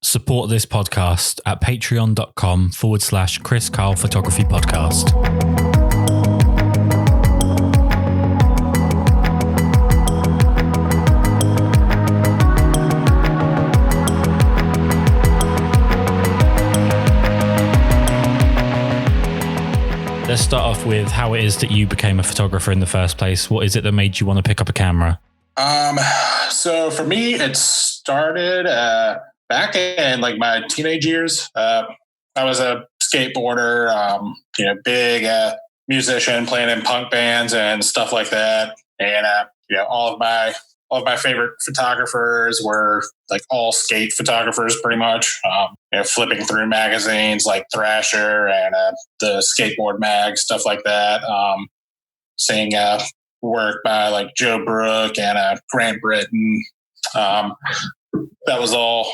Support this podcast at patreon.com/Kris Karl Photography Podcast. Let's start off with how it is that you became a photographer in the first place. What is it that made you want to pick up a camera? So for me, it started back in like my teenage years. I was a skateboarder, big musician, playing in punk bands and stuff like that. And all of my favorite photographers were like all skate photographers, pretty much. Flipping through magazines like Thrasher and the Skateboard Mag, stuff like that. Seeing work by like Joe Brook and Grant Britton. That was all.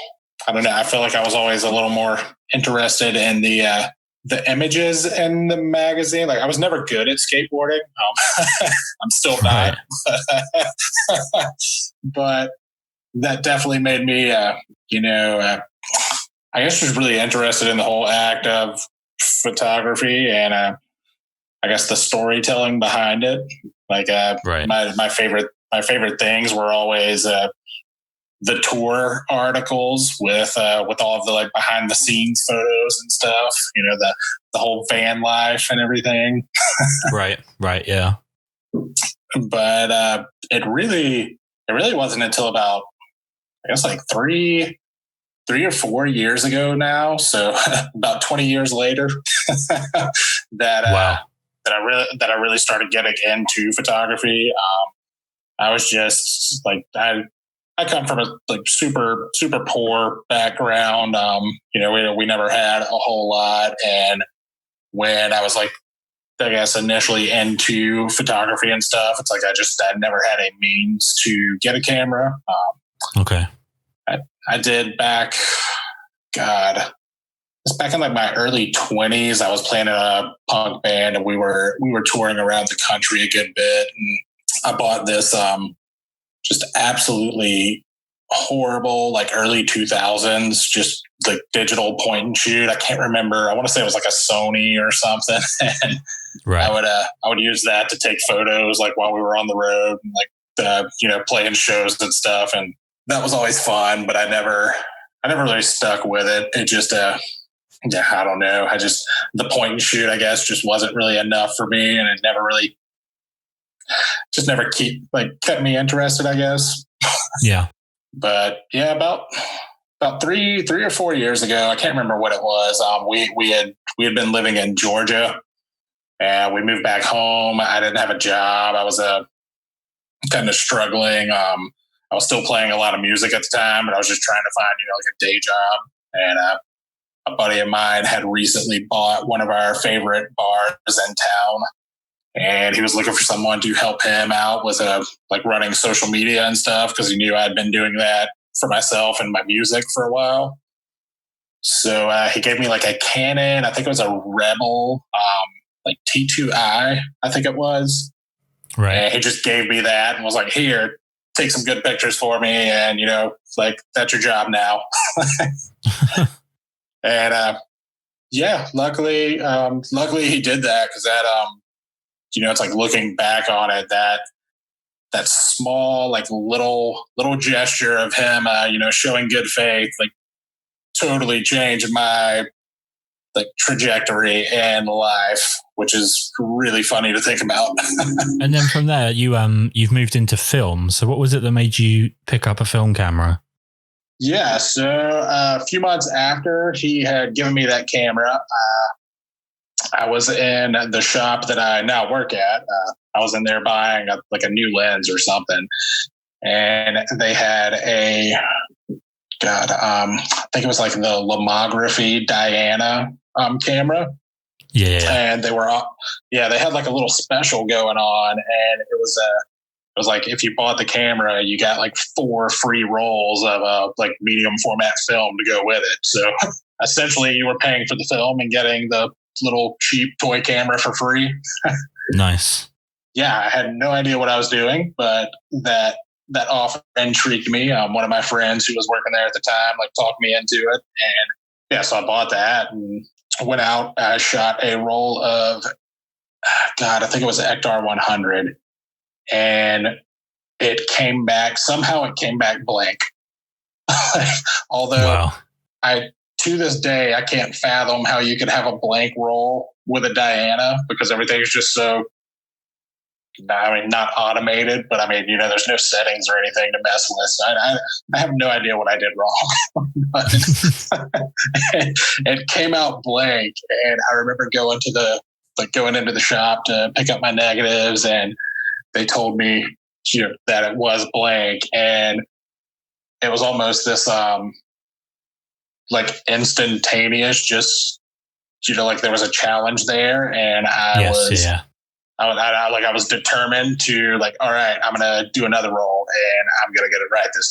I don't know. I felt like I was always a little more interested in the images in the magazine. Like I was never good at skateboarding. I'm still not. But that definitely made me, I guess just really interested in the whole act of photography and I guess the storytelling behind it. Like my favorite things were always the tour articles with all of the like behind the scenes photos and stuff. The whole van life and everything. Right, yeah. But it really wasn't until about I guess like three or 4 years ago now. So about 20 years later that I really started getting into photography. I was just like, I come from a like super, super poor background. We never had a whole lot. And when I was like, I guess initially into photography and stuff, it's like, I never had a means to get a camera. Okay. I did back in like my early 20s. I was playing in a punk band and we were touring around the country a good bit. And I bought this, just absolutely horrible, like early 2000s, just like digital point and shoot. I can't remember. I want to say it was like a Sony or something. And right. I would use that to take photos like while we were on the road and like, playing shows and stuff. And that was always fun, but I never really stuck with it. It just, I don't know. The point and shoot, I guess, just wasn't really enough for me. And it never kept me interested, I guess. Yeah. But yeah, about 3 or 4 years ago, I can't remember what it was. We had been living in Georgia and we moved back home. I didn't have a job. I was kind of struggling. I was still playing a lot of music at the time, but I was just trying to find, like a day job. And a buddy of mine had recently bought one of our favorite bars in town. And he was looking for someone to help him out with like running social media and stuff, because he knew I'd been doing that for myself and my music for a while. So he gave me like a Canon, I think it was a Rebel, like T2i, I think it was. Right. And he just gave me that and was like, "Here, take some good pictures for me, and like that's your job now." And luckily he did that, because that it's like looking back on it, that small like little gesture of him showing good faith like totally changed my like trajectory in life, which is really funny to think about. And then from there, you've moved into film. So what was it that made you pick up a film camera? Yeah, so a few months after he had given me that camera, I was in the shop that I now work at. I was in there buying a new lens or something, and they had I think it was like the Lomography Diana camera. Yeah. And they had like a little special going on, and it was like, if you bought the camera, you got like 4 free rolls of like medium format film to go with it. So essentially you were paying for the film and getting the little cheap toy camera for free. Nice. Yeah. I had no idea what I was doing, but that that offer intrigued me. One of my friends who was working there at the time, like talked me into it. And yeah, so I bought that and went out. I shot a roll of, God, I think it was an Ektar 100. And somehow it came back blank. Although Wow. to this day, I can't fathom how you could have a blank roll with a Diana, because everything is just so, not automated, but there's no settings or anything to mess with. So I have no idea what I did wrong. But it came out blank. And I remember going into the shop to pick up my negatives, and they told me that it was blank. And it was almost this like instantaneous, just like there was a challenge there, and I was determined to, like, all right, I'm gonna do another roll and I'm gonna get it right this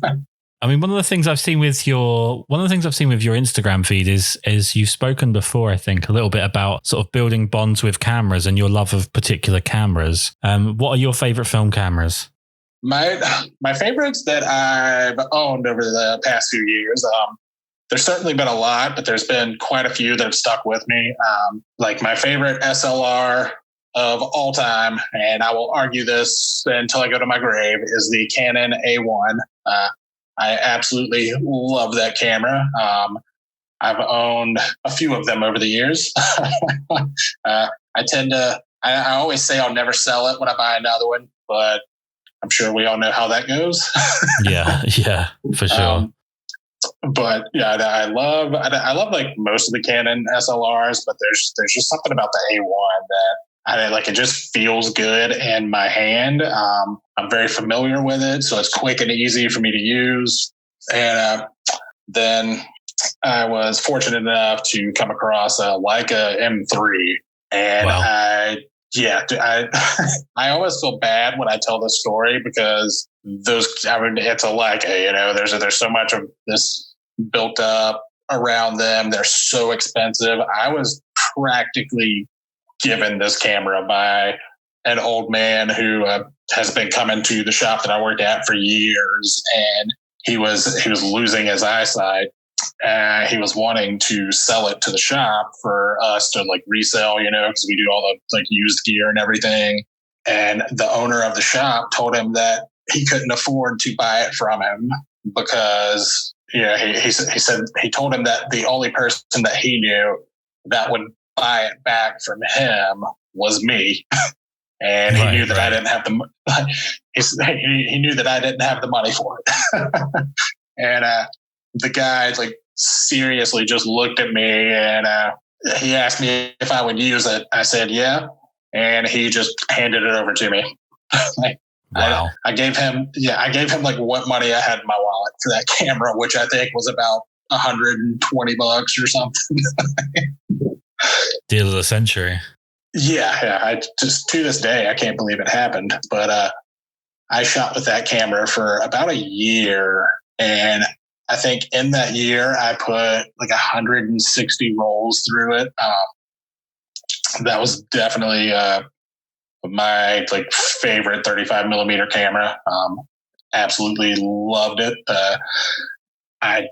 time. I mean, one of the things I've seen with your Instagram feed is you've spoken before, I think, a little bit about sort of building bonds with cameras and your love of particular cameras. What are your favorite film cameras? My favorites that I've owned over the past few years, there's certainly been a lot, but there's been quite a few that have stuck with me. Like my favorite SLR of all time, and I will argue this until I go to my grave, is the Canon A1. I absolutely love that camera. I've owned a few of them over the years. I always say I'll never sell it when I buy another one, but I'm sure we all know how that goes. Yeah, for sure. But yeah, I love like most of the Canon SLRs, but there's just something about the A1 that I like. It just feels good in my hand. I'm very familiar with it, so it's quick and easy for me to use. And then I was fortunate enough to come across a Leica M3, and wow. I always feel bad when I tell this story because it's a Leica, there's so much of this built up around them. They're so expensive. I was practically given this camera by an old man who has been coming to the shop that I worked at for years, and he was losing his eyesight. He was wanting to sell it to the shop for us to like resell, because we do all the like used gear and everything. And the owner of the shop told him that he couldn't afford to buy it from him because, he told him that the only person that he knew that would buy it back from him was me. And he knew that I didn't have he knew that I didn't have the money for it. And the guy like seriously just looked at me and he asked me if I would use it. I said, yeah. And he just handed it over to me. Wow. I gave him like what money I had in my wallet for that camera, which I think was about $120 or something. Deal of the century. Yeah. I just, to this day, I can't believe it happened. But I shot with that camera for about a year, and I think in that year I put like 160 rolls through it. That was definitely my like favorite 35 millimeter camera. Absolutely loved it. I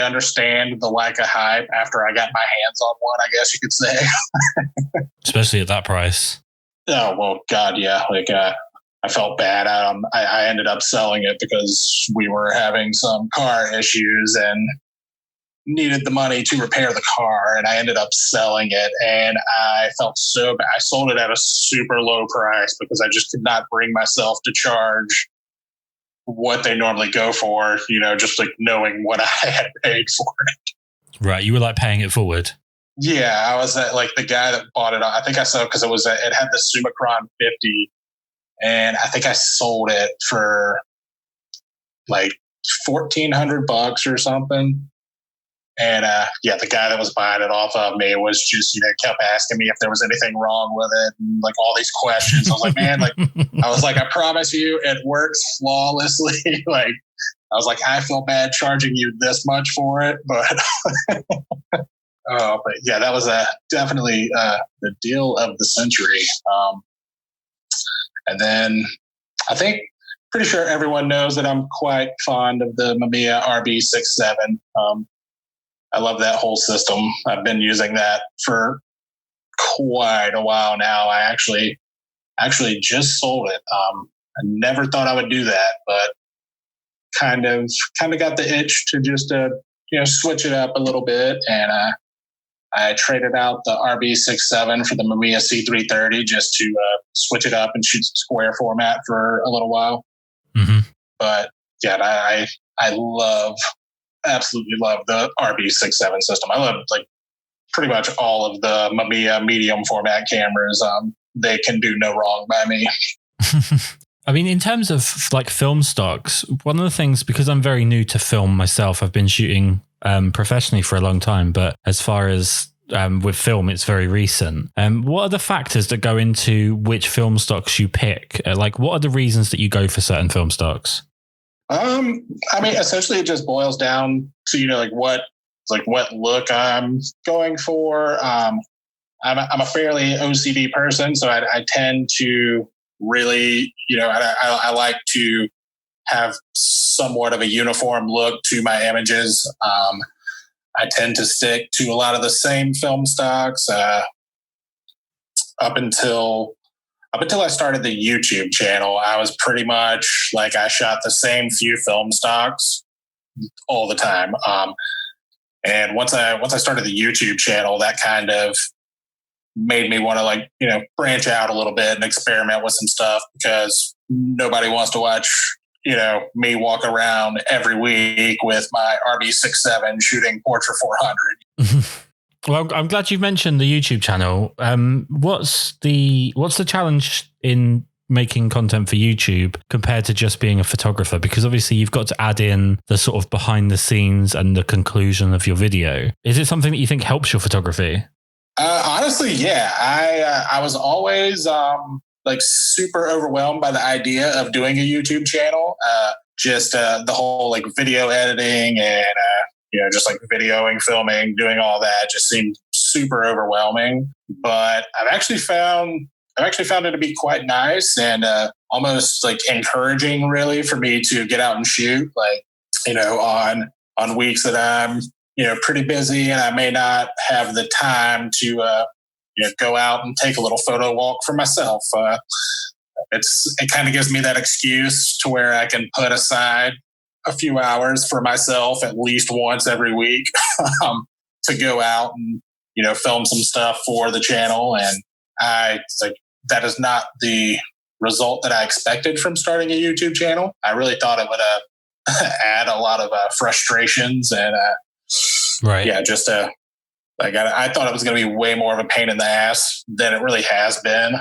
understand the Leica hype after I got my hands on one, I guess you could say. Especially at that price. Oh, well, God, yeah. Like, I felt bad. I ended up selling it because we were having some car issues and needed the money to repair the car. And I ended up selling it. And I felt so bad. I sold it at a super low price because I just could not bring myself to charge what they normally go for, just like knowing what I had paid for it. Right. You were like paying it forward. Yeah. I was like the guy that bought it. I think I sold because it had the Summicron 50. And I think I sold it for like $1,400 or something. And the guy that was buying it off of me was just, kept asking me if there was anything wrong with it and like all these questions. I was like, man, I promise you it works flawlessly. Like, I was like, I feel bad charging you this much for it, but but yeah, that was definitely the deal of the century. And then I think pretty sure everyone knows that I'm quite fond of the Mamiya RB67. I love that whole system. I've been using that for quite a while now. I actually just sold it. I never thought I would do that, but kind of got the itch to just switch it up a little bit, and I traded out the RB67 for the Mamiya C330 just to switch it up and shoot square format for a little while. Mm-hmm. But yeah, I absolutely love the RB67 system. I love like pretty much all of the Mamiya medium format cameras. They can do no wrong by me. I mean, in terms of like film stocks, one of the things, because I'm very new to film myself, I've been shooting professionally for a long time, but as far as with film, it's very recent. What are the factors that go into which film stocks you pick? Like, what are the reasons that you go for certain film stocks? I mean, essentially, it just boils down to what look I'm going for. I'm a fairly OCD person, so I tend to really, I like to have somewhat of a uniform look to my images. I tend to stick to a lot of the same film stocks up until I started the YouTube channel. I was pretty much like I shot the same few film stocks all the time. And once I started the YouTube channel, that kind of made me want to branch out a little bit and experiment with some stuff, because nobody wants to watch me walk around every week with my RB67 shooting Portra 400. Well, I'm glad you mentioned the YouTube channel. What's the challenge in making content for YouTube compared to just being a photographer? Because obviously you've got to add in the sort of behind the scenes and the conclusion of your video. Is it something that you think helps your photography? Honestly, yeah. I was always super overwhelmed by the idea of doing a YouTube channel. Just the whole video editing and just videoing, filming, doing all that just seemed super overwhelming. But I've actually found it to be quite nice and almost encouraging, really, for me to get out and shoot. On weeks that I'm pretty busy and I may not have the time to go out and take a little photo walk for myself. It kind of gives me that excuse to where I can put aside a few hours for myself at least once every week to go out and film some stuff for the channel. And that is not the result that I expected from starting a YouTube channel. I really thought it would add a lot of frustrations and right. Yeah, just I thought it was going to be way more of a pain in the ass than it really has been.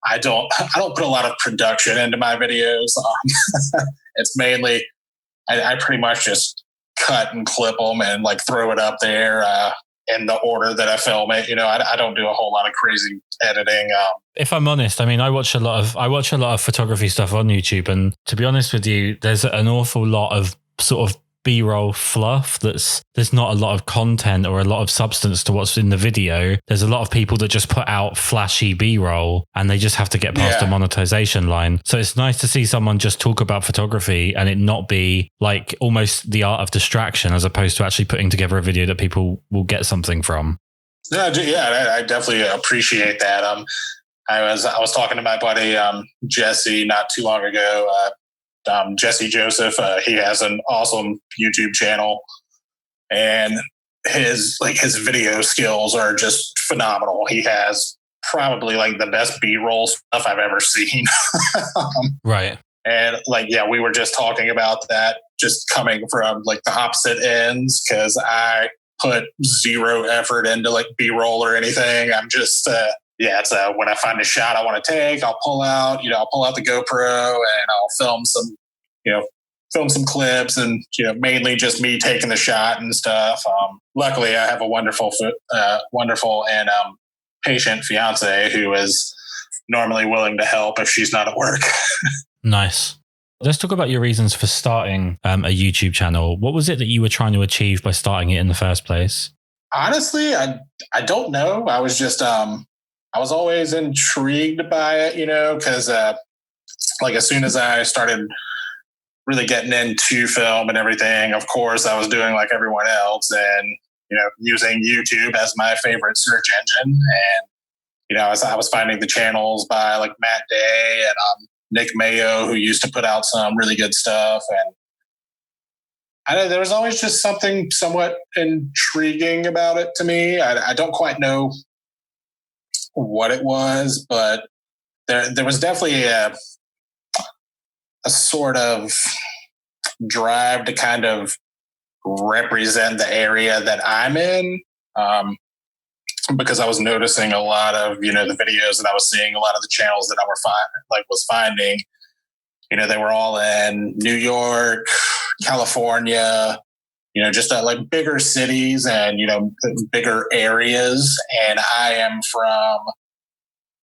I don't put a lot of production into my videos. It's mainly I pretty much just cut and clip them and throw it up there in the order that I film it. I don't do a whole lot of crazy editing. If I'm honest, I mean, I watch a lot of photography stuff on YouTube, and to be honest with you, there's an awful lot of sort of B-roll fluff there's not a lot of content or a lot of substance to what's in the video. There's a lot of people that just put out flashy B-roll and they just have to get past the monetization line. So it's nice to see someone just talk about photography and it not be almost the art of distraction, as opposed to actually putting together a video that people will get something from. Yeah, I definitely appreciate that. I was talking to my buddy Jesse not too long ago. Jesse Joseph, he has an awesome YouTube channel, and his video skills are just phenomenal. He has probably the best B-roll stuff I've ever seen. Right. And we were just talking about that, just coming from the opposite ends, because I put zero effort into B-roll or anything. I'm just it's when I find a shot I want to take, I'll pull out the GoPro and I'll film some clips, and mainly just me taking the shot and stuff. Luckily, I have a wonderful and patient fiance who is normally willing to help if she's not at work. Nice. Let's talk about your reasons for starting a YouTube channel. What was it that you were trying to achieve by starting it in the first place? Honestly, I don't know. I was just I was always intrigued by it, because like as soon as I started really getting into film and everything, of course, I was doing like everyone else and, using YouTube as my favorite search engine. And, I was finding the channels by like Matt Day and Nick Mayo, who used to put out some really good stuff. And there was always just something somewhat intriguing about it to me. I don't quite know what it was, but there was definitely a sort of drive to kind of represent the area that I'm in, because I was noticing a lot of the videos that I was seeing, a lot of the channels that I was finding, they were all in New York, California, just like bigger cities and bigger areas, and I am from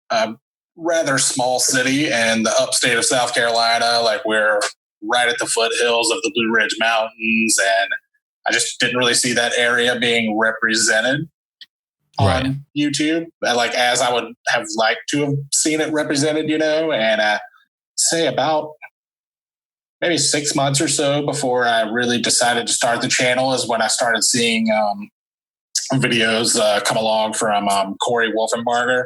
a rather small city in the upstate of South Carolina. Like we're right at the foothills of the Blue Ridge Mountains, and I just didn't really see that area being represented on YouTube, like as I would have liked to have seen it represented, and say about maybe 6 months or so before I really decided to start the channel is when I started seeing videos come along from Corey Wolfenbarger.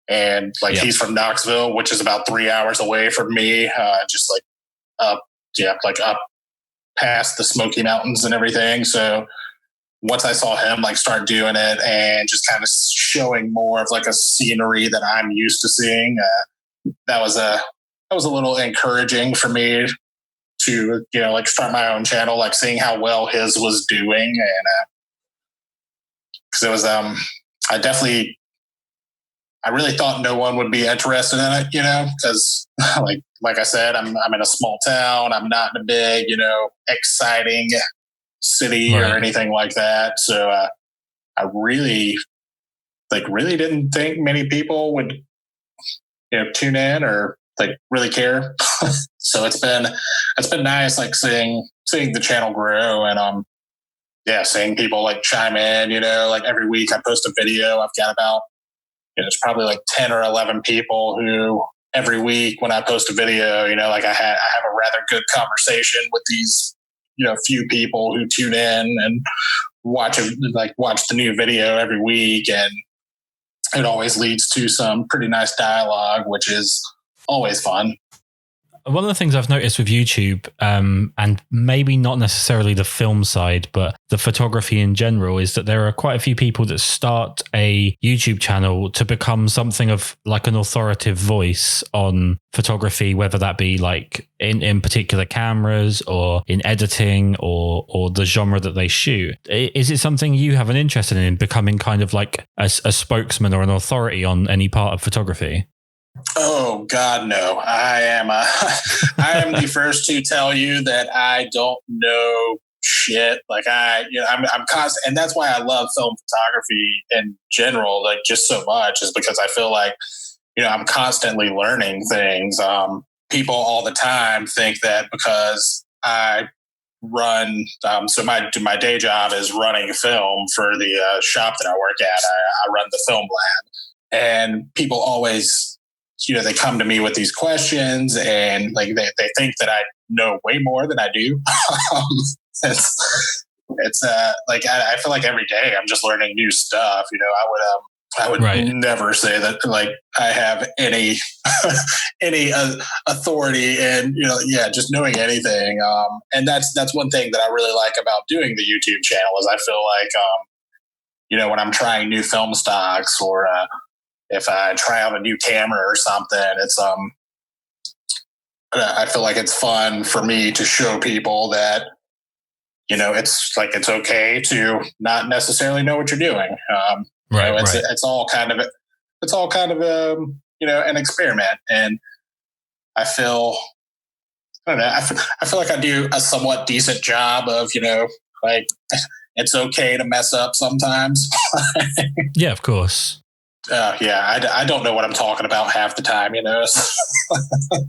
And like he's from Knoxville, which is about 3 hours away from me, just like up past the Smoky Mountains and everything. So once I saw him like start doing it and just kind of showing more of like a scenery that I'm used to seeing, that was a little encouraging for me to like start my own channel, like seeing how well his was doing. And because it was I really thought no one would be interested in it, because like I said, I'm in a small town. I'm not in a big, exciting city or anything like that. So I really didn't think many people would, tune in or like really care. So it's been nice, like seeing the channel grow and seeing people like chime in. Like every week I post a video. I've got about there's probably like 10 or 11 people who every week when I post a video, like I have a rather good conversation with these, few people who tune in and watch the new video every week. And it always leads to some pretty nice dialogue, which is always fun. One of the things I've noticed with YouTube, and maybe not necessarily the film side, but the photography in general, is that there are quite a few people that start a YouTube channel to become something of like an authoritative voice on photography, whether that be like in particular cameras or in editing or the genre that they shoot. Is it something you have an interest in becoming kind of like a spokesman or an authority on any part of photography? Oh God, no! I am the first to tell you that I don't know shit. Like I'm constant, and that's why I love film photography in general. Like just so much is because I feel like I'm constantly learning things. People all the time think that because I run, so my day job is running film for the shop that I work at. I run the film lab, and people always. They come to me with these questions and like they think that I know way more than I do. It's like I feel like every day I'm just learning new stuff. I would never say that like I have any authority in just knowing anything. And that's one thing that I really like about doing the YouTube channel is I feel like when I'm trying new film stocks or if I try out a new camera or something, it's I feel like it's fun for me to show people that it's okay to not necessarily know what you're doing. It's all kind of an experiment, and I feel like I do a somewhat decent job of like it's okay to mess up sometimes. Yeah, of course. I don't know what I'm talking about half the time,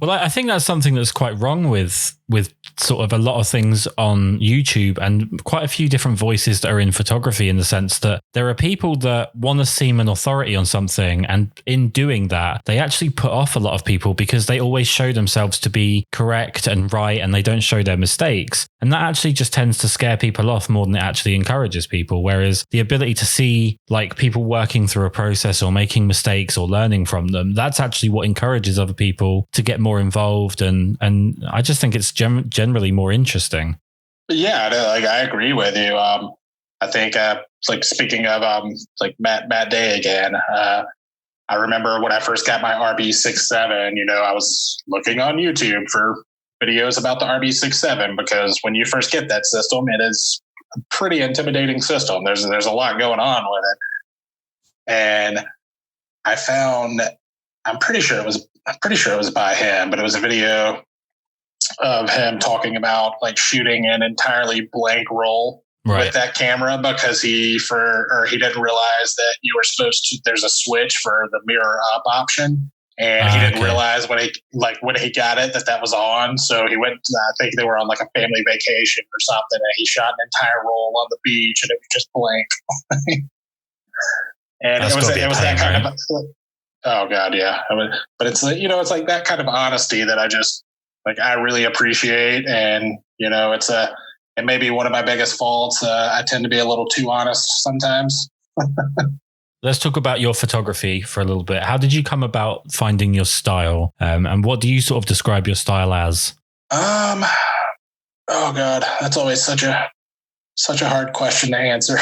Well, I think that's something that's quite wrong with with sort of a lot of things on YouTube and quite a few different voices that are in photography, in the sense that there are people that want to seem an authority on something. And in doing that, they actually put off a lot of people because they always show themselves to be correct and right, and they don't show their mistakes. And that actually just tends to scare people off more than it actually encourages people. Whereas the ability to see like people working through a process or making mistakes or learning from them, that's actually what encourages other people to get more involved. And I just think it's generally more interesting. Yeah, like I agree with you. I think like speaking of like Matt Day again, I remember when I first got my RB67, I was looking on YouTube for videos about the RB67, because when you first get that system, it is a pretty intimidating system. There's a lot going on with it. And I found, I'm pretty sure it was by him, but it was a video of him talking about like shooting an entirely blank roll with that camera, because he didn't realize that you were supposed to, there's a switch for the mirror up option. And he didn't realize when he got it that was on. So he went, I think they were on like a family vacation or something, and he shot an entire roll on the beach, and it was just blank. And it was that kind of, oh God, yeah. But it's it's like that kind of honesty that I just like, I really appreciate. And it may be one of my biggest faults. I tend to be a little too honest sometimes. Let's talk about your photography for a little bit. How did you come about finding your style? And what do you sort of describe your style as? Oh God, that's always such a hard question to answer.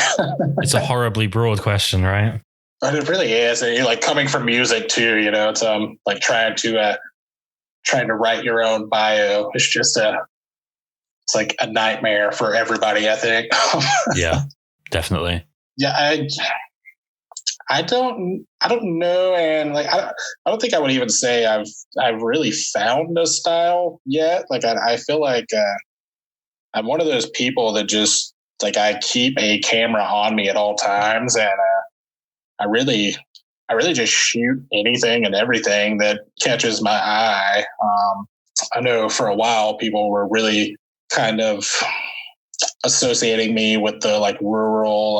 It's a horribly broad question, right? But it really is. And, like coming from music too, it's like trying to write your own bio. It's like a nightmare for everybody, I think. Yeah, definitely. Yeah, I don't know, and like I don't think I would even say I've really found a style yet. Like I feel like I'm one of those people that just like, I keep a camera on me at all times, and I really just shoot anything and everything that catches my eye. I know for a while people were really kind of associating me with the like rural,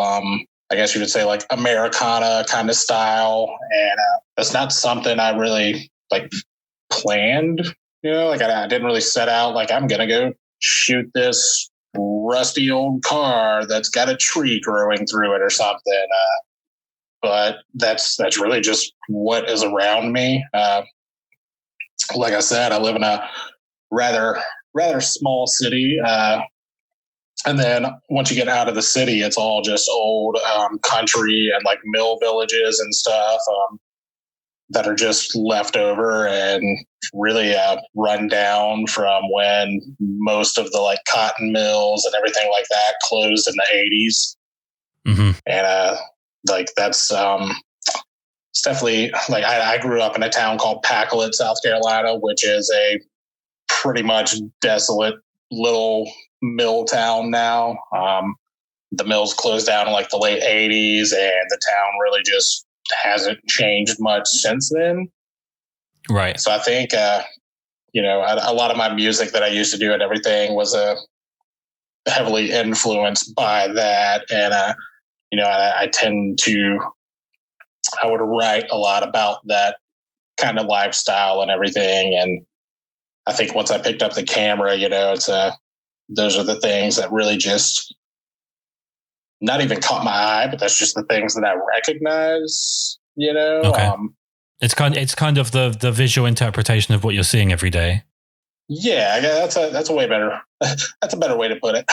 I guess you would say like Americana kind of style. And that's not something I really like planned, like I didn't really set out like, I'm going to go shoot this rusty old car that's got a tree growing through it or something. But that's really just what is around me. Like I said, I live in a rather small city. And then once you get out of the city, it's all just old country and like mill villages and stuff that are just left over and really run down from when most of the like cotton mills and everything like that closed in the 80s. Mm-hmm. And like that's it's definitely like I grew up in a town called Pacolet, South Carolina, which is a pretty much desolate little mill town now. The mills closed down in like the late 80s, and the town really just hasn't changed much since then. Right. So I think, a lot of my music that I used to do and everything was heavily influenced by that. And, I would write a lot about that kind of lifestyle and everything. And I think once I picked up the camera, those are the things that really just not even caught my eye, but that's just the things that I recognize, Okay. It's kind of the visual interpretation of what you're seeing every day. Yeah, that's a way better. That's a better way to put it.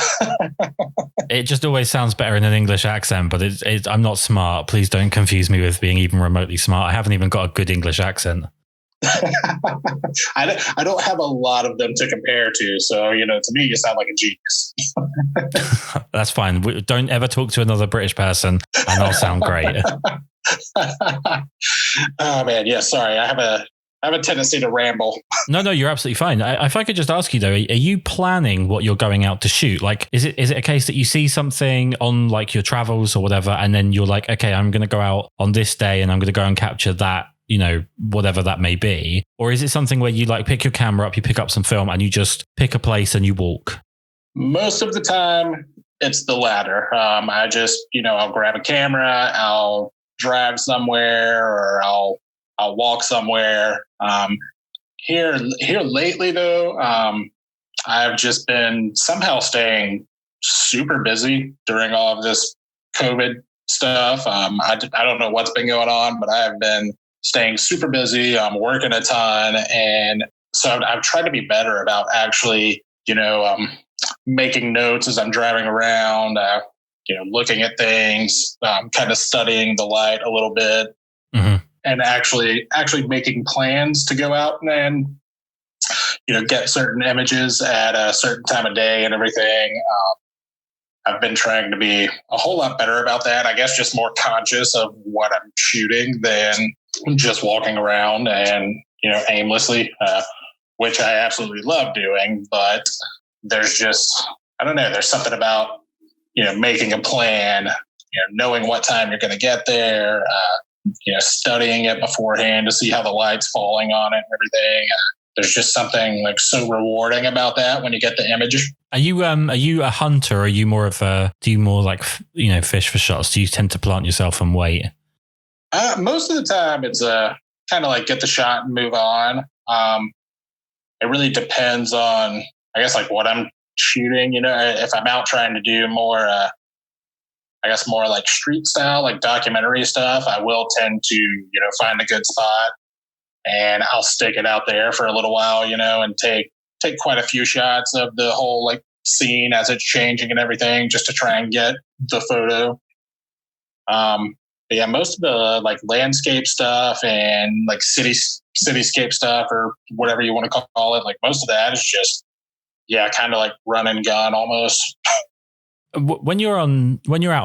It just always sounds better in an English accent, but I'm not smart. Please don't confuse me with being even remotely smart. I haven't even got a good English accent. I don't have a lot of them to compare to. So, to me, you sound like a genius. That's fine. Don't ever talk to another British person and I'll sound great. Oh, man. Yeah, sorry. I have a tendency to ramble. No, you're absolutely fine. If I could just ask you though, are you planning what you're going out to shoot? Like, is it a case that you see something on like your travels or whatever, and then you're like, okay, I'm going to go out on this day and I'm going to go and capture that whatever that may be? Or is it something where you like pick your camera up, you pick up some film and you just pick a place and you walk? Most of the time, it's the latter. I just, I'll grab a camera, I'll drive somewhere, or I'll walk somewhere. Here lately, though, I've just been somehow staying super busy during all of this COVID stuff. I don't know what's been going on, but I have been staying super busy. I'm working a ton, and so I've tried to be better about actually, making notes as I'm driving around, looking at things, kind of studying the light a little bit, and actually making plans to go out and get certain images at a certain time of day and everything. I've been trying to be a whole lot better about that. I guess just more conscious of what I'm shooting than just walking around and, aimlessly, which I absolutely love doing. But there's just, I don't know, there's something about, making a plan, knowing what time you're going to get there, studying it beforehand to see how the light's falling on it and everything. There's just something like so rewarding about that when you get the image. Are you a hunter? Or are you more of do you more like, fish for shots? Do you tend to plant yourself and wait? Most of the time it's kind of like get the shot and move on. It really depends on, I guess, like what I'm shooting. If I'm out trying to do more, more like street style, like documentary stuff, I will tend to, find a good spot and I'll stick it out there for a little while, and take quite a few shots of the whole like scene as it's changing and everything, just to try and get the photo. But yeah, most of the like landscape stuff and like cityscape stuff, or whatever you want to call it, like most of that is just, kind of like run and gun almost. When you're out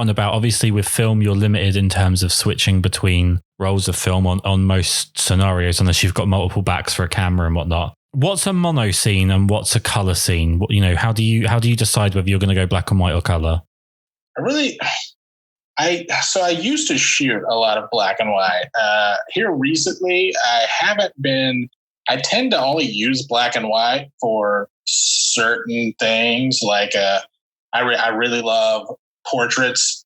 and about, obviously with film, you're limited in terms of switching between rolls of film on most scenarios, unless you've got multiple backs for a camera and whatnot. What's a mono scene and what's a color scene? How do you decide whether you're going to go black and white or color? I used to shoot a lot of black and white. Here recently, I tend to only use black and white for certain things. Like I really love portraits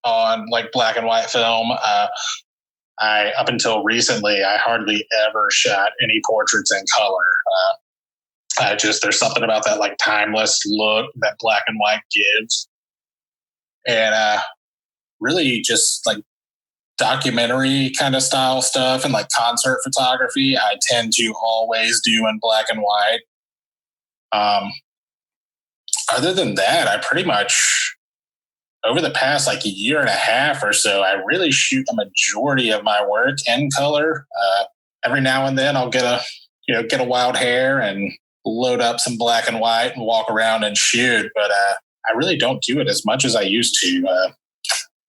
on like black and white film. Up until recently, I hardly ever shot any portraits in color. There's something about that like timeless look that black and white gives. And really just like documentary kind of style stuff and like concert photography, I tend to always do in black and white. Other than that, I pretty much, over the past like a year and a half or so, I really shoot a majority of my work in color. Every now and then I'll get a wild hair and load up some black and white and walk around and shoot. But I really don't do it as much as I used to.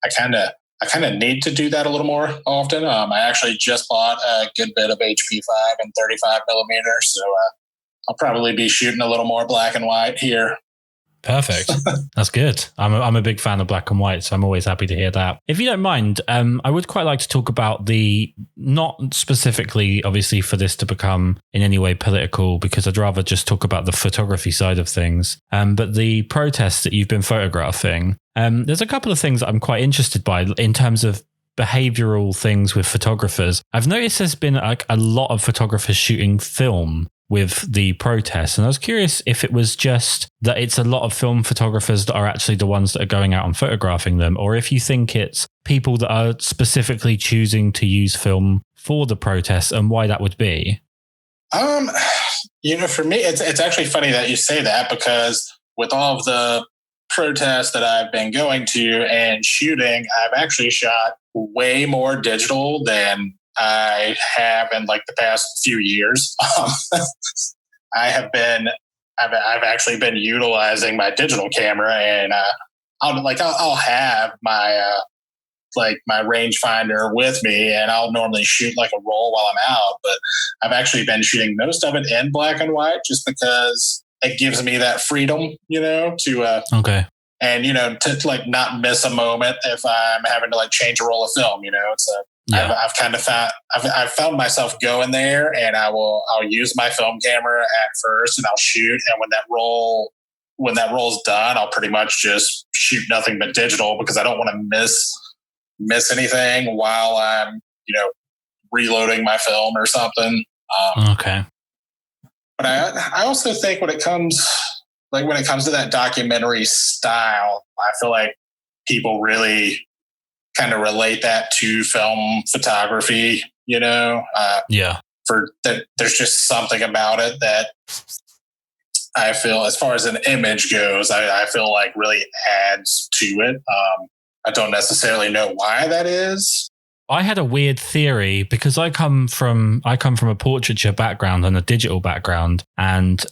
I kind of need to do that a little more often. I actually just bought a good bit of HP5 and 35 millimeters. So I'll probably be shooting a little more black and white here. Perfect. That's good. I'm a big fan of black and white, so I'm always happy to hear that. If you don't mind, I would quite like to talk about not specifically, obviously, for this to become in any way political, because I'd rather just talk about the photography side of things. But the protests that you've been photographing, there's a couple of things that I'm quite interested by in terms of behavioral things with photographers. I've noticed there's been like a lot of photographers shooting film with the protests. And I was curious if it was just that it's a lot of film photographers that are actually the ones that are going out and photographing them, or if you think it's people that are specifically choosing to use film for the protests and why that would be. For me, it's actually funny that you say that, because with all of the protests that I've been going to and shooting, I've actually shot way more digital than I have in like the past few years. I've actually been utilizing my digital camera, and I'll have my my rangefinder with me, and I'll normally shoot like a roll while I'm out. But I've actually been shooting most of it in black and white, just because it gives me that freedom, to okay. And to like not miss a moment if I'm having to like change a roll of film. It's I've kind of I've found myself going there, and I'll use my film camera at first, and I'll shoot. And when that roll's done, I'll pretty much just shoot nothing but digital, because I don't want to miss anything while I'm, reloading my film or something. Okay. But I also think when it comes to that documentary style, I feel like people really kind of relate that to film photography, Yeah. For that, there's just something about it that I feel, as far as an image goes, I feel like really adds to it. I don't necessarily know why that is. I had a weird theory because I come from a portraiture background and a digital background, and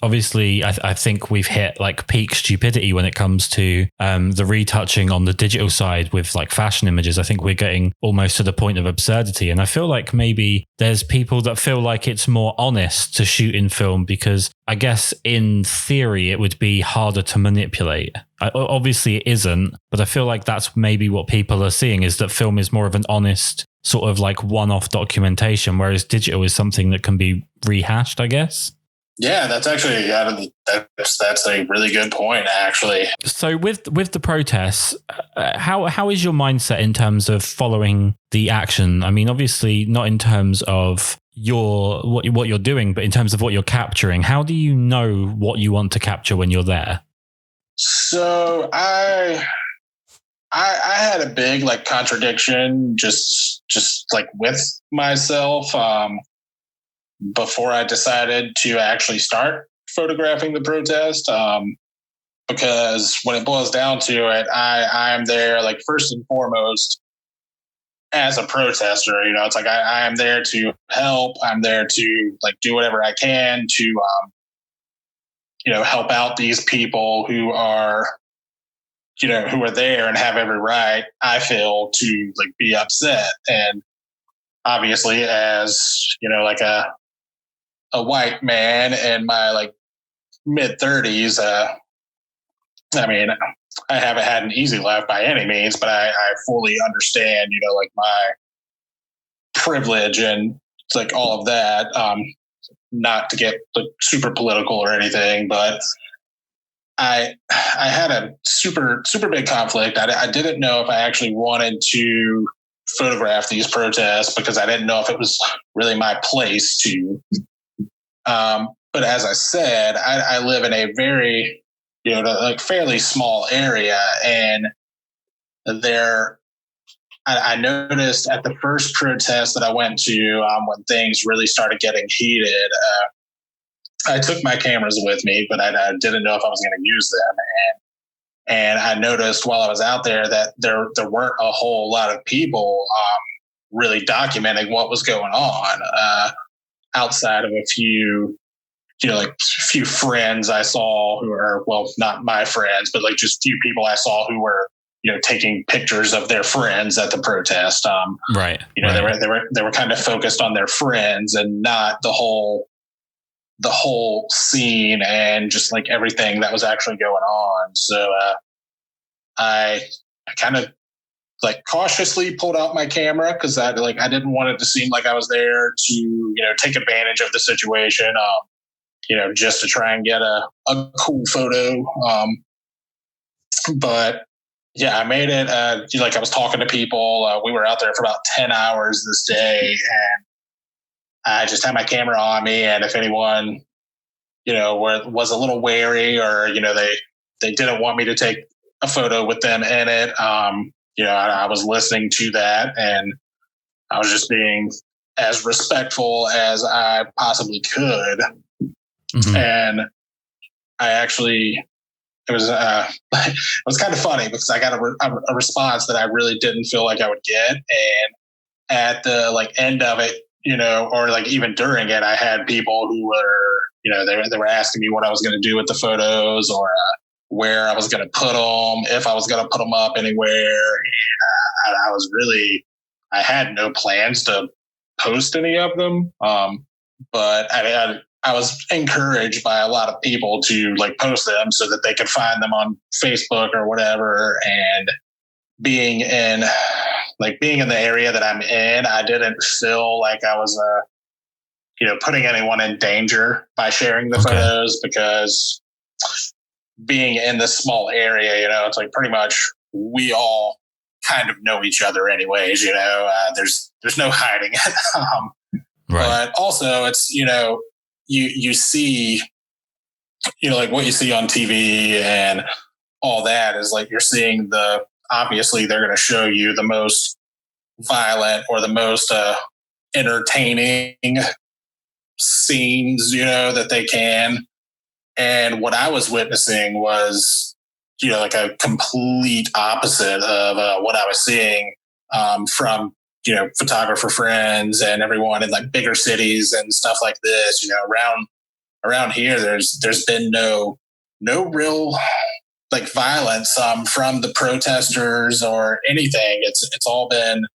obviously I think we've hit like peak stupidity when it comes to the retouching on the digital side with like fashion images. I think we're getting almost to the point of absurdity, and I feel like maybe there's people that feel like it's more honest to shoot in film, because I guess in theory it would be harder to manipulate. Obviously it isn't, but I feel like that's maybe what people are seeing, is that film is more of an honest sort of like one-off documentation, whereas digital is something that can be rehashed, I guess. Yeah, that's actually that's a really good point, actually. So with the protests, how is your mindset in terms of following the action? I mean, obviously not in terms of what you're doing, but in terms of what you're capturing. How do you know what you want to capture when you're there? So I had a big like contradiction just like with myself before I decided to actually start photographing the protest. Because when it boils down to it, I'm there like first and foremost as a protester. It's like I am there to help. I'm there to like do whatever I can to help out these people who are there and have every right, I feel, to like be upset. And obviously, as like a white man in my like mid 30s, I mean, I haven't had an easy life by any means, but I fully understand, like my privilege and like all of that. Not to get like, super political or anything, but I had a super big conflict. I didn't know if I actually wanted to photograph these protests, because I didn't know if it was really my place to. But as I said, I live in a very like fairly small area, and I noticed at the first protest that I went to, when things really started getting heated, I took my cameras with me, but I didn't know if I was going to use them. And I noticed while I was out there that there weren't a whole lot of people really documenting what was going on, outside of a few, like few friends I saw who are, well, not my friends, but like just few people I saw who were, taking pictures of their friends at the protest. Right. They were kind of focused on their friends and not the whole scene and just like everything that was actually going on. So I kind of like cautiously pulled out my camera, because I didn't want it to seem like I was there to take advantage of the situation, just to try and get a cool photo. But yeah, I made it. Like I was talking to people. We were out there for about 10 hours this day, and I just had my camera on me. And if anyone was a little wary, or they didn't want me to take a photo with them in it, I was listening to that, and I was just being as respectful as I possibly could. Mm-hmm. And I actually, it was kind of funny, because I got a response that I really didn't feel like I would get, and at the like end of it, or like even during it, I had people who were, they were asking me what I was going to do with the photos, or where I was going to put them, if I was going to put them up anywhere. And I had no plans to post any of them. But I was encouraged by a lot of people to like post them so that they could find them on Facebook or whatever. And being in like being in the area that I'm in, I didn't feel like I was, putting anyone in danger by sharing the photos, because being in this small area, it's like pretty much we all kind of know each other anyways, there's no hiding it. But also it's, you see, like what you see on TV and all that is like, you're seeing obviously they're going to show you the most violent or the most entertaining scenes, that they can. And what I was witnessing was, like a complete opposite of what I was seeing from, photographer friends and everyone in like bigger cities and stuff like this. Around here, there's been no real like violence from the protesters or anything. It's all been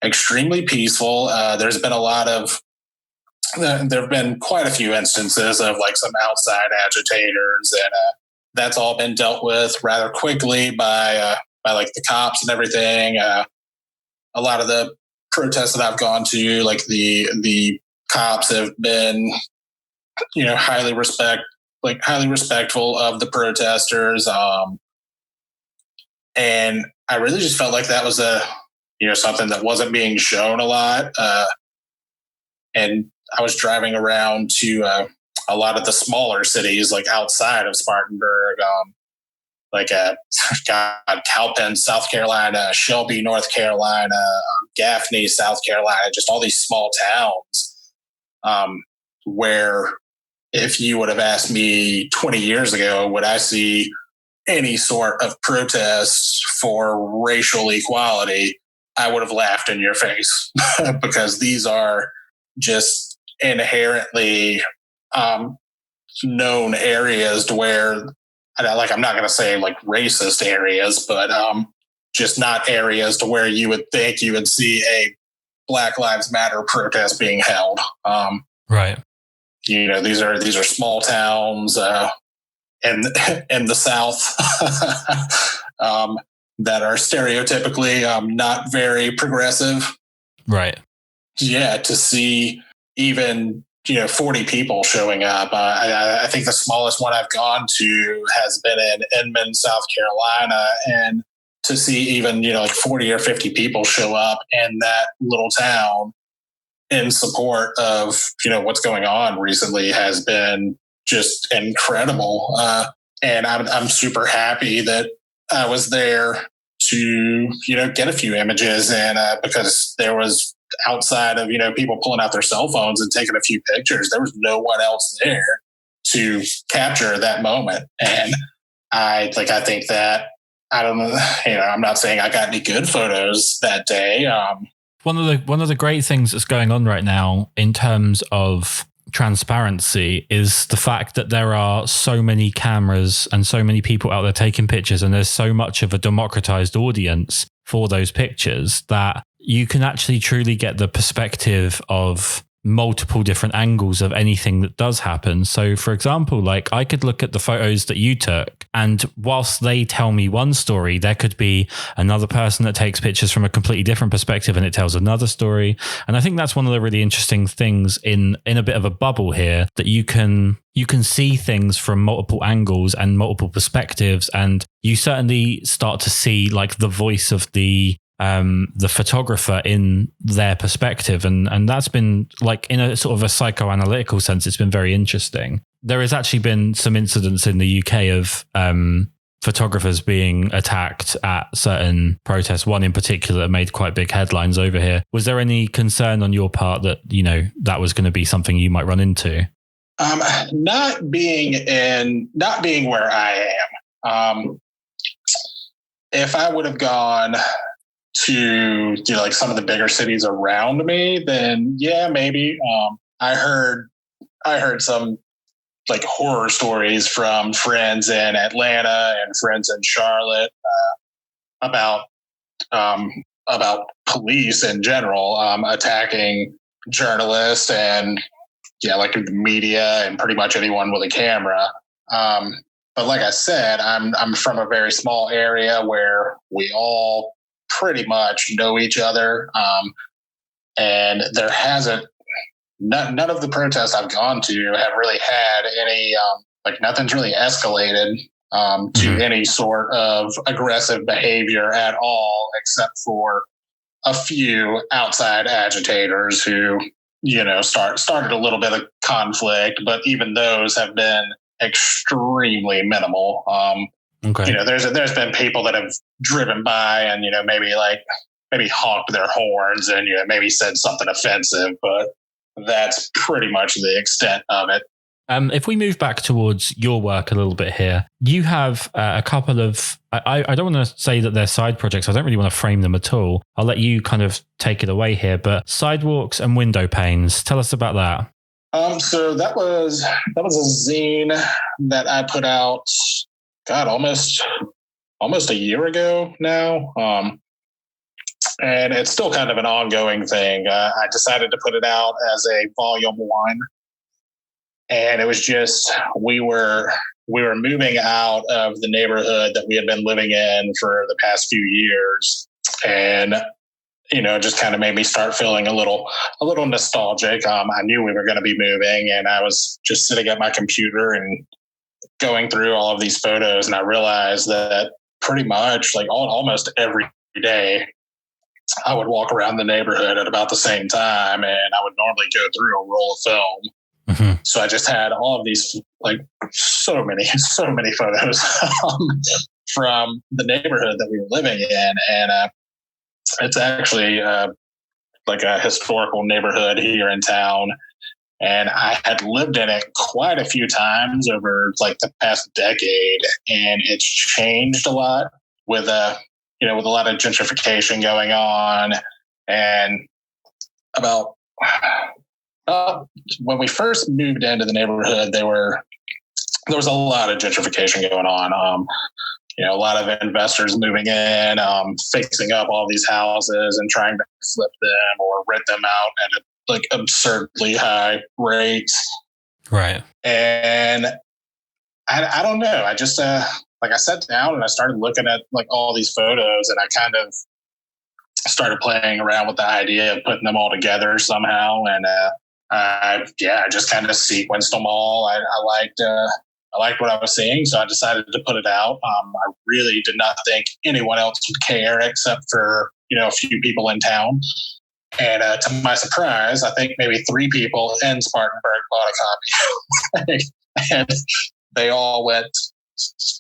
extremely peaceful. There's been a lot of there have been quite a few instances of like some outside agitators, and that's all been dealt with rather quickly by like the cops and everything. A lot of the protests that I've gone to, like the cops have been, highly respectful of the protesters. And I really just felt like that was something that wasn't being shown a lot. And I was driving around to a lot of the smaller cities, like outside of Spartanburg, like Cowpen, South Carolina, Shelby, North Carolina, Gaffney, South Carolina, just all these small towns where if you would have asked me 20 years ago, would I see any sort of protest for racial equality, I would have laughed in your face because these are just inherently known areas to where, like, I'm not going to say like racist areas, but just not areas to where you would think you would see a Black Lives Matter protest being held. Right. These are small towns in the South that are stereotypically not very progressive. Right. Yeah, to see even 40 people showing up. I think the smallest one I've gone to has been in Inman, South Carolina, and to see even like 40 or 50 people show up in that little town in support of what's going on recently has been just incredible. And I'm super happy that I was there to get a few images, and because there was, outside of people pulling out their cell phones and taking a few pictures, there was no one else there to capture that moment. And I think that, I don't know, I'm not saying I got any good photos that day. One of the great things that's going on right now in terms of transparency is the fact that there are so many cameras and so many people out there taking pictures, and there's so much of a democratized audience for those pictures that you can actually truly get the perspective of multiple different angles of anything that does happen. So for example, like I could look at the photos that you took, and whilst they tell me one story, there could be another person that takes pictures from a completely different perspective and it tells another story. And I think that's one of the really interesting things in a bit of a bubble here, that you can see things from multiple angles and multiple perspectives, and you certainly start to see like the voice of the photographer in their perspective. And that's been, like, in a sort of a psychoanalytical sense, it's been very interesting. There has actually been some incidents in the UK of photographers being attacked at certain protests. One in particular that made quite big headlines over here. Was there any concern on your part that, that was going to be something you might run into? Not being where I am. If I would have gone to like some of the bigger cities around me, then yeah, maybe. I heard some like horror stories from friends in Atlanta and friends in Charlotte about police in general attacking journalists and like the media and pretty much anyone with a camera. But like I said, I'm from a very small area where we all pretty much know each other. And there hasn't, none of the protests I've gone to have really had any, like nothing's really escalated to any sort of aggressive behavior at all, except for a few outside agitators who, started a little bit of conflict, but even those have been extremely minimal. There's been people that have driven by and, maybe honked their horns and, maybe said something offensive, but that's pretty much the extent of it. If we move back towards your work a little bit here, you have a couple of, I don't want to say that they're side projects. I don't really want to frame them at all. I'll let you kind of take it away here, but sidewalks and window panes. Tell us about that. So that was a zine that I put out, God, almost a year ago now. And it's still kind of an ongoing thing. I decided to put it out as a volume 1. And it was just, we were moving out of the neighborhood that we had been living in for the past few years. And, it just kind of made me start feeling a little nostalgic. I knew we were going to be moving, and I was just sitting at my computer and going through all of these photos. And I realized that pretty much like almost every day I would walk around the neighborhood at about the same time, and I would normally go through a roll of film. So I just had all of these, like so many photos from the neighborhood that we were living in. And it's actually like a historical neighborhood here in town. And I had lived in it quite a few times over like the past decade. And it's changed a lot with with a lot of gentrification going on. And about when we first moved into the neighborhood, there was a lot of gentrification going on. A lot of investors moving in, fixing up all these houses and trying to flip them or rent them out at like absurdly high rates. Right. And I don't know. I just like I sat down and I started looking at like all these photos, and I kind of started playing around with the idea of putting them all together somehow. And I just kind of sequenced them all. I liked what I was seeing, so I decided to put it out. I really did not think anyone else would care except for a few people in town. And to my surprise, I think maybe 3 people in Spartanburg bought a copy, and they all went.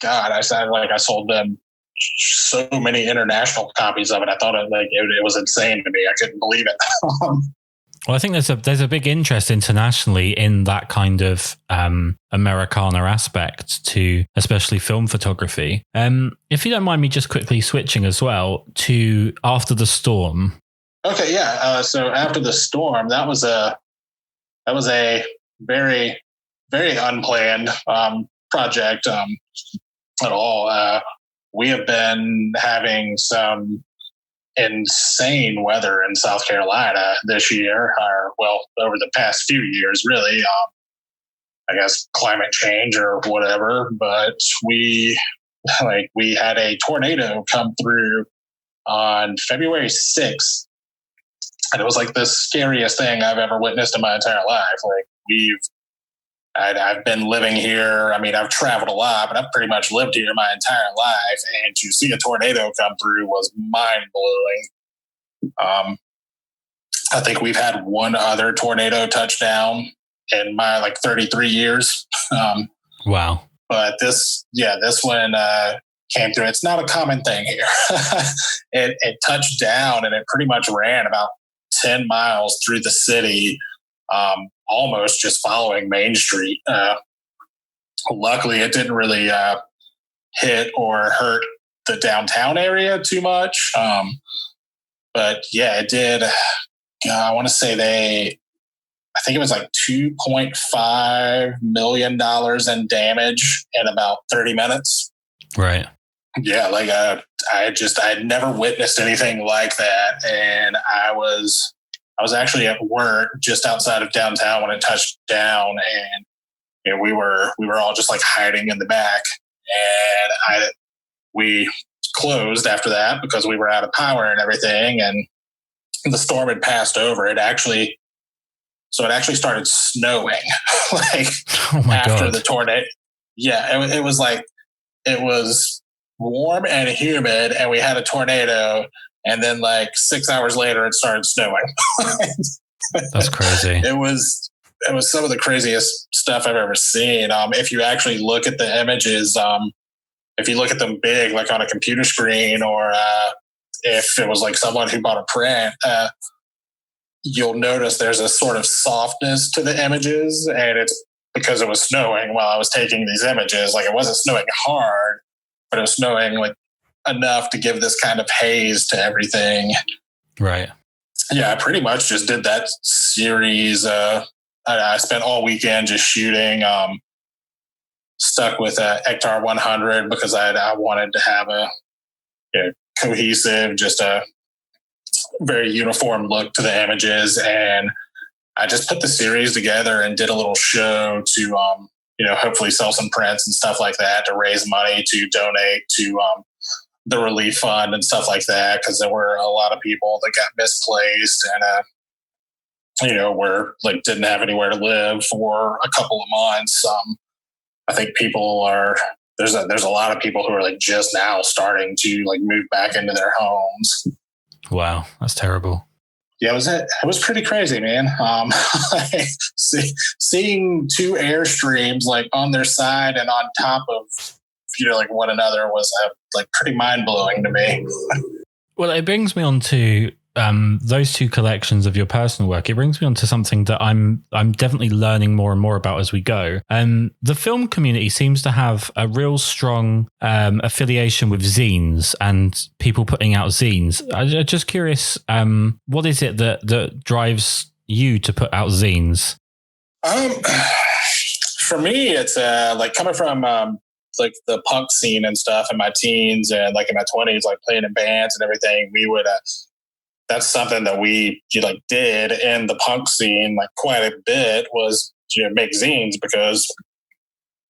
God, I sold them so many international copies of it. I thought it was insane to me. I couldn't believe it. Well, I think there's a big interest internationally in that kind of Americana aspect to especially film photography. If you don't mind me just quickly switching as well to After the Storm. Okay, yeah. So After the Storm, that was a very, very unplanned project at all. We have been having some insane weather in South Carolina this year, over the past few years, really. I guess climate change or whatever, but we had a tornado come through on February 6th, and it was like the scariest thing I've ever witnessed in my entire life. I've been living here. I mean, I've traveled a lot, but I've pretty much lived here my entire life. And to see a tornado come through was mind blowing. I think we've had one other tornado touchdown in my 33 years. Wow. But this one came through. It's not a common thing here. It touched down and it pretty much ran about 10 miles through the city. Almost just following Main Street. Luckily, it didn't really hit or hurt the downtown area too much. But yeah, it did. I want to say I think it was like $2.5 million in damage in about 30 minutes. Right. Yeah, I had never witnessed anything like that. And I was actually at work just outside of downtown when it touched down, and we were all just hiding in the back, and we closed after that because we were out of power and everything. And the storm had passed over. It actually started snowing like Oh my after God. the tornado. Yeah, it was like, it was warm and humid, and we had a tornado, and then like 6 hours later it started snowing. That's crazy. It was some of the craziest stuff I've ever seen. If you actually look at the images, if you look at them big, like on a computer screen, or if it was like someone who bought a print, you'll notice there's a sort of softness to the images, and it's because it was snowing while I was taking these images. Like, it wasn't snowing hard, but it was snowing like enough to give this kind of haze to everything. Right. Yeah, I pretty much just did that series. I spent all weekend just shooting. Stuck with Ektar 100 because I wanted to have a cohesive, just a very uniform look to the images, and I just put the series together and did a little show to hopefully sell some prints and stuff like that, to raise money to donate to the relief fund and stuff like that, because there were a lot of people that got misplaced and were like didn't have anywhere to live for a couple of months. I think there's a lot of people who are like just now starting to like move back into their homes. Wow, that's terrible. Yeah, it was pretty crazy, man. Seeing two airstreams like on their side and on top of like one another was like pretty mind blowing to me. Well, it brings me on to those two collections of your personal work. It brings me on to something that I'm definitely learning more and more about as we go. The film community seems to have a real strong affiliation with zines and people putting out zines. I'm just curious, what is it that drives you to put out zines? For me, it's like coming from like the punk scene and stuff in my teens and like in my 20s, like playing in bands and everything. We would that's something that we like did in the punk scene like quite a bit, was make zines, because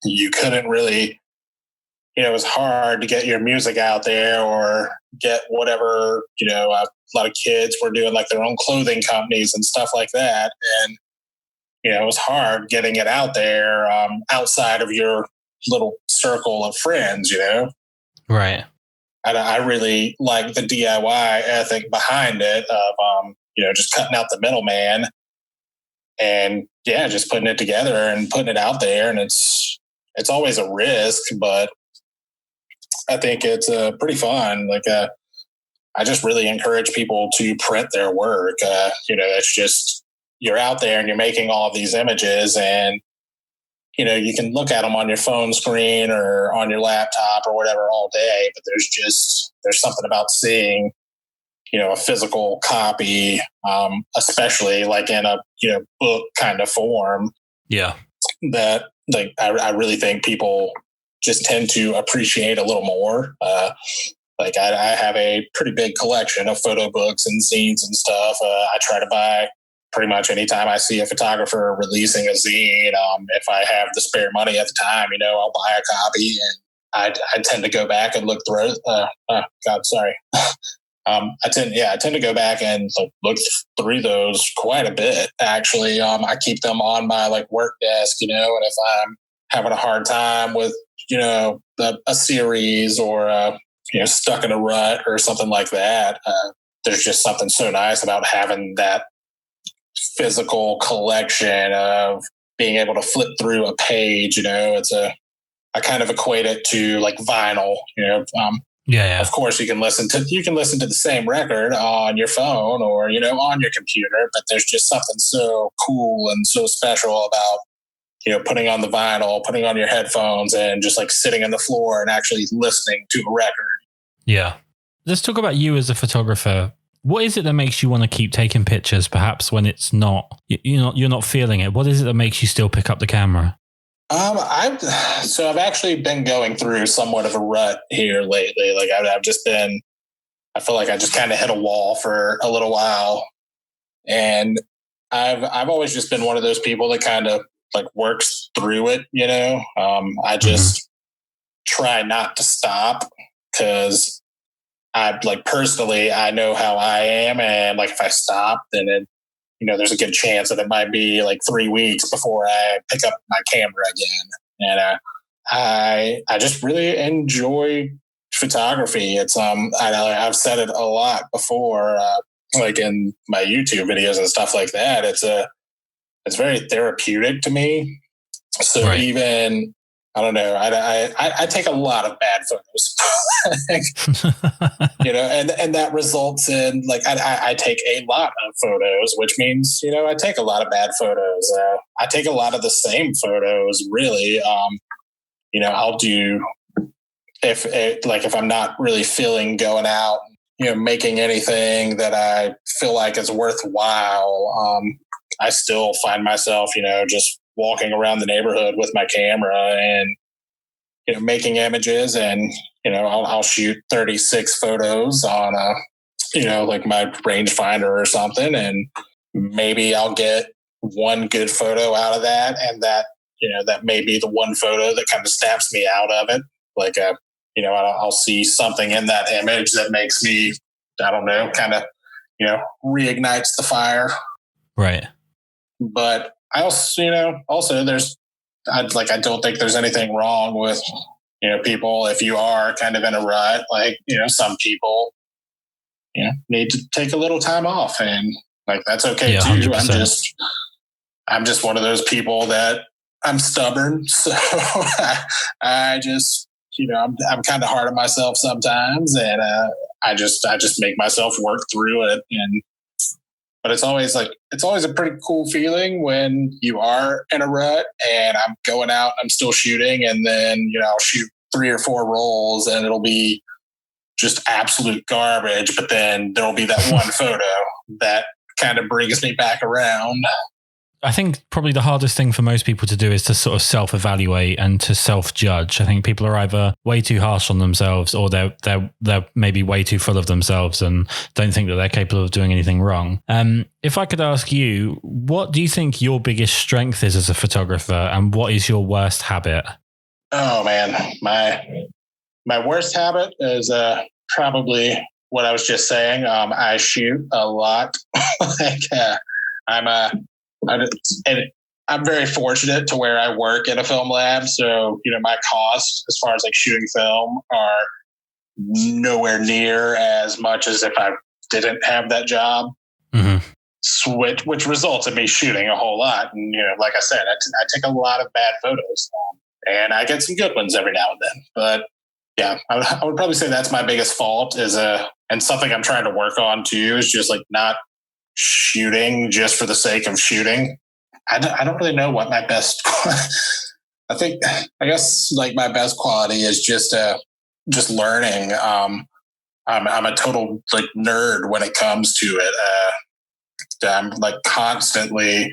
you couldn't really, it was hard to get your music out there or get whatever, a lot of kids were doing like their own clothing companies and stuff like that. And, it was hard getting it out there outside of your little circle of friends, Right. I really like the DIY ethic behind it of, just cutting out the middleman and just putting it together and putting it out there. And it's always a risk, but I think it's pretty fun. Like, I just really encourage people to print their work. It's just, you're out there and you're making all of these images, and you can look at them on your phone screen or on your laptop or whatever all day, but there's something about seeing, a physical copy, especially like in a, book kind of form. Yeah. That like, I really think people just tend to appreciate a little more. Like I have a pretty big collection of photo books and zines and stuff. I try to buy pretty much anytime I see a photographer releasing a zine. If I have the spare money at the time, I'll buy a copy, and I tend to go back and look through. God, sorry. I tend to go back and look through those quite a bit. Actually, I keep them on my like work desk, and if I'm having a hard time with a series or stuck in a rut or something like that, there's just something so nice about having that physical collection of being able to flip through a page. I kind of equate it to like vinyl. Of course, you can listen to the same record on your phone or on your computer, but there's just something so cool and so special about putting on the vinyl, putting on your headphones, and just like sitting on the floor and actually listening to a record. Yeah. Let's talk about you as a photographer. What is it that makes you want to keep taking pictures, perhaps when it's not, you're not feeling it? What is it that makes you still pick up the camera? I've actually been going through somewhat of a rut here lately. Like I feel like I just kind of hit a wall for a little while, and I've always just been one of those people that kind of like works through it. I just try not to stop, because I like personally, I know how I am. And like, if I stop, then there's a good chance that it might be like 3 weeks before I pick up my camera again. And I just really enjoy photography. It's I've said it a lot before, like in my YouTube videos and stuff like that. It's very therapeutic to me. So Right. even I don't know, I take a lot of bad photos, and that results in like I take a lot of photos, which means I take a lot of bad photos. I take a lot of the same photos, really. I'll do if I'm not really feeling going out, making anything that I feel like is worthwhile. I still find myself, just walking around the neighborhood with my camera and making images, and I'll shoot 36 photos on like my rangefinder or something, and maybe I'll get one good photo out of that, and that that may be the one photo that kind of snaps me out of it. Like I'll see something in that image that makes me, I don't know, kind of reignites the fire. Right. But I also there's I don't think there's anything wrong with people if you are kind of in a rut. Like some people need to take a little time off, and like that's okay too. 100%. I'm just one of those people that I'm stubborn, so I just I'm kind of hard on myself sometimes, and I just make myself work through it. But it's always a pretty cool feeling when you are in a rut and I'm going out, I'm still shooting, and then I'll shoot 3 or 4 rolls and it'll be just absolute garbage, but then there'll be that one photo that kind of brings me back around. I think probably the hardest thing for most people to do is to sort of self-evaluate and to self-judge. I think people are either way too harsh on themselves, or they're maybe way too full of themselves and don't think that they're capable of doing anything wrong. If I could ask you, what do you think your biggest strength is as a photographer, and what is your worst habit? Oh man, my worst habit is probably what I was just saying. I shoot a lot. I'm very fortunate to where I work in a film lab. So, my costs as far as like shooting film are nowhere near as much as if I didn't have that job. Mm-hmm. Which results in me shooting a whole lot. And, like I said, I take a lot of bad photos, and I get some good ones every now and then. But yeah, I would probably say that's my biggest fault and something I'm trying to work on too, is just like not shooting just for the sake of shooting. I don't really know what my best. I guess like my best quality is just learning. I'm a total like nerd when it comes to it. I'm like constantly.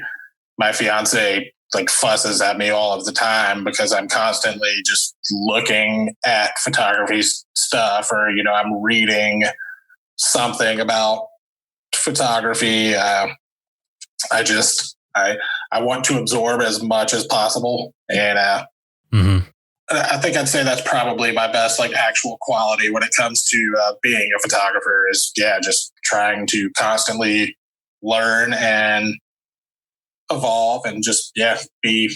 My fiance like fusses at me all of the time because I'm constantly just looking at photography stuff, or I'm reading something about photography. I want to absorb as much as possible, and I think I'd say that's probably my best like actual quality when it comes to being a photographer. Is just trying to constantly learn and evolve, and just be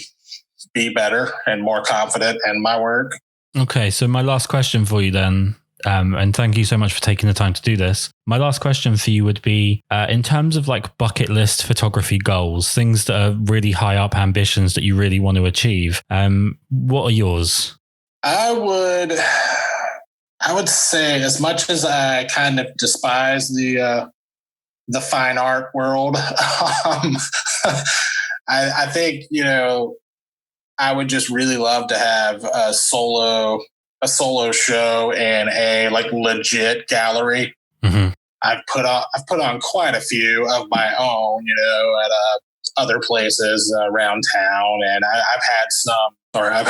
better and more confident in my work. Okay, so my last question for you then. And thank you so much for taking the time to do this. My last question for you would be, in terms of like bucket list photography goals, things that are really high up ambitions that you really want to achieve, what are yours? I would say, as much as I kind of despise the fine art world, I think, I would just really love to have a solo show in a like legit gallery. Mm-hmm. I've put on quite a few of my own, at other places around town, and I've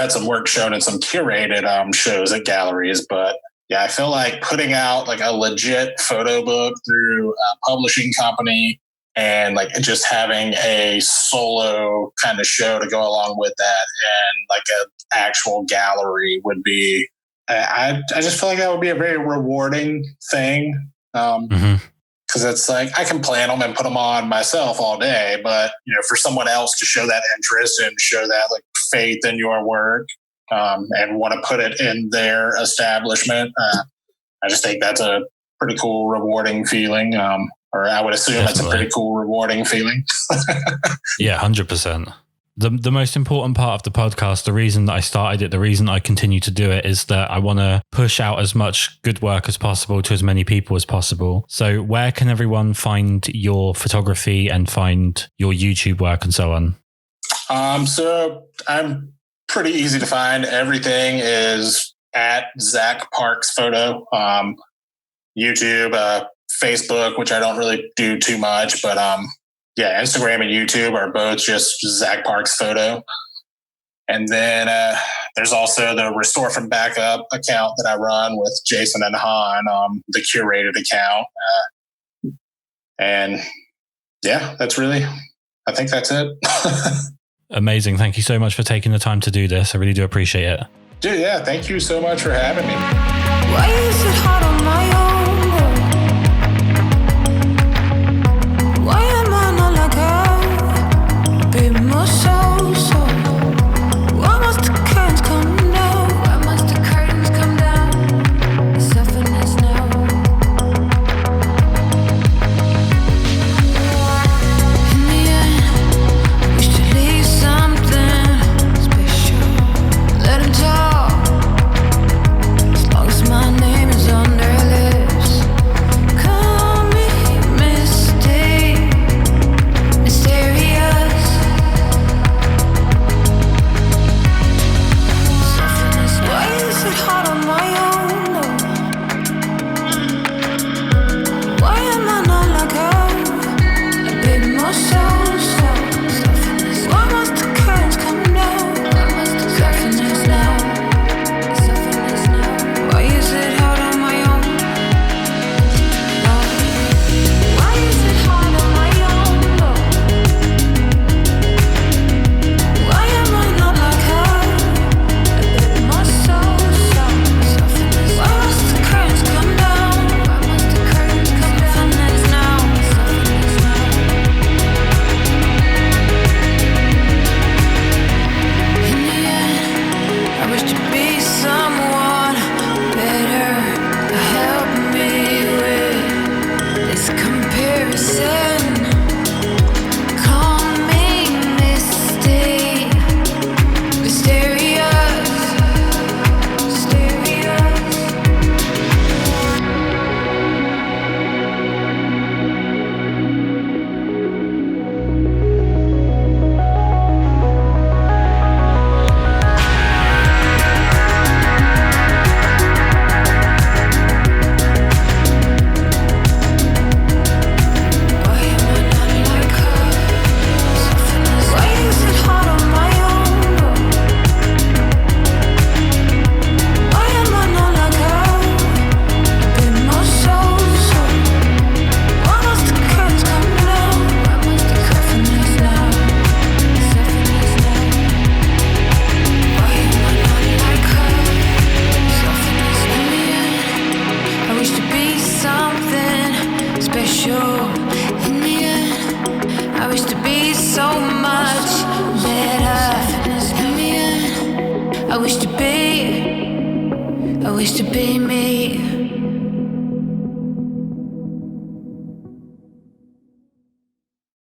had some work shown in some curated shows at galleries. But yeah, I feel like putting out like a legit photo book through a publishing company, and like just having a solo kind of show to go along with that, and like an actual gallery would be I just feel like that would be a very rewarding thing. Because it's like I can plan them and put them on myself all day, but for someone else to show that interest and show that like faith in your work and want to put it in their establishment, I just think that's a pretty cool, rewarding feeling. Or I would assume Definitely. It's a pretty cool, rewarding feeling. Yeah, 100%. The most important part of the podcast, the reason that I started it, the reason I continue to do it is that I want to push out as much good work as possible to as many people as possible. So where can everyone find your photography and find your YouTube work and so on? So I'm pretty easy to find. Everything is at Zach Parks Photo. YouTube, Facebook, which I don't really do too much, but yeah, Instagram and YouTube are both just Zach Parks Photo. And then there's also the Restore from Backup account that I run with Jason and Han, the curated account. And yeah, I think that's it. Amazing. Thank you so much for taking the time to do this. I really do appreciate it. Dude, yeah, thank you so much for having me. Why is it hard on my own? Why am I not like her? Baby, more so. Why must the curtains come down? Why must the curtains come down? It's softness now. In the end, we should leave something special. Let him talk. As long as my name is on their lips. Call me mysterious. Why is it hard on my own? Why am I not like her? A bit more so. Why must the curtains come down? Softness now. Why is it hard on my own? Why is it hard on my own? Why am I not like her? A bit more so. Why must the curtains come down? Softness now. In the end, I wish to be someone better to help me with this comparison. Call me mysterious. Why am I not like her? Why is it hard on my own? Why am I not like her? A bit more so. Why must the curtains come down? Softness now. Why am I not like her? In the end, I wish to be something special. In the end, I wish to be so much better. In the end, I wish to be me.